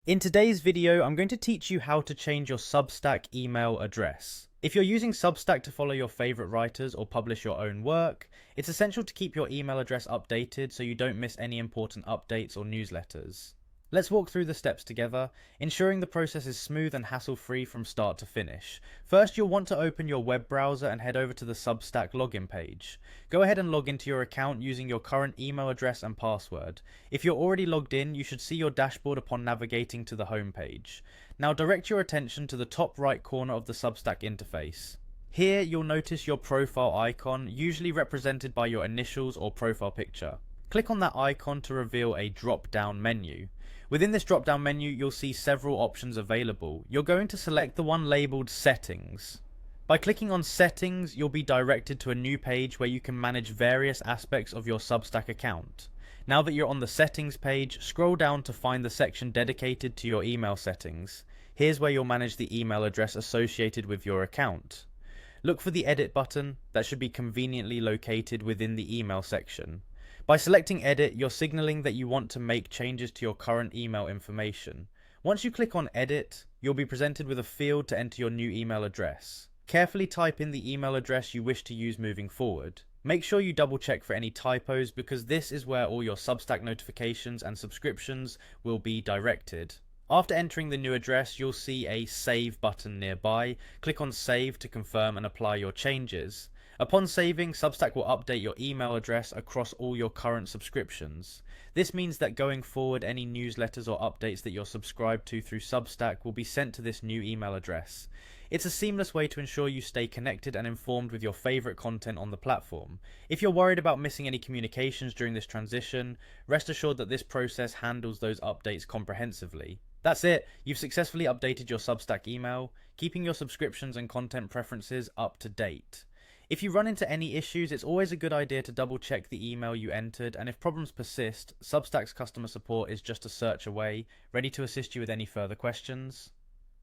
In today's video, I'm going to teach you how to change your Substack email address. If you're using Substack to follow your favorite writers or publish your own work, it's essential to keep your email address updated so you don't miss any important updates or newsletters. Let's walk through the steps together, ensuring the process is smooth and hassle-free from start to finish. First, you'll want to open your web browser and head over to the Substack login page. Go ahead and log into your account using your current email address and password. If you're already logged in, you should see your dashboard upon navigating to the home page. Now direct your attention to the top right corner of the Substack interface. Here, you'll notice your profile icon, usually represented by your initials or profile picture. Click on that icon to reveal a drop-down menu. Within this drop-down menu, you'll see several options available. You're going to select the one labeled Settings. By clicking on Settings, you'll be directed to a new page where you can manage various aspects of your Substack account. Now that you're on the Settings page, scroll down to find the section dedicated to your email settings. Here's where you'll manage the email address associated with your account. Look for the Edit button that should be conveniently located within the email section. By selecting Edit, you're signaling that you want to make changes to your current email information. Once you click on Edit, you'll be presented with a field to enter your new email address. Carefully type in the email address you wish to use moving forward. Make sure you double check for any typos because this is where all your Substack notifications and subscriptions will be directed. After entering the new address, you'll see a Save button nearby. Click on Save to confirm and apply your changes. Upon saving, Substack will update your email address across all your current subscriptions. This means that going forward, any newsletters or updates that you're subscribed to through Substack will be sent to this new email address. It's a seamless way to ensure you stay connected and informed with your favorite content on the platform. If you're worried about missing any communications during this transition, rest assured that this process handles those updates comprehensively. That's it, you've successfully updated your Substack email, keeping your subscriptions and content preferences up to date. If you run into any issues, it's always a good idea to double check the email you entered, and if problems persist, Substack's customer support is just a search away, ready to assist you with any further questions.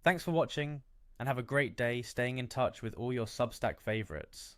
Thanks for watching, and have a great day staying in touch with all your Substack favorites.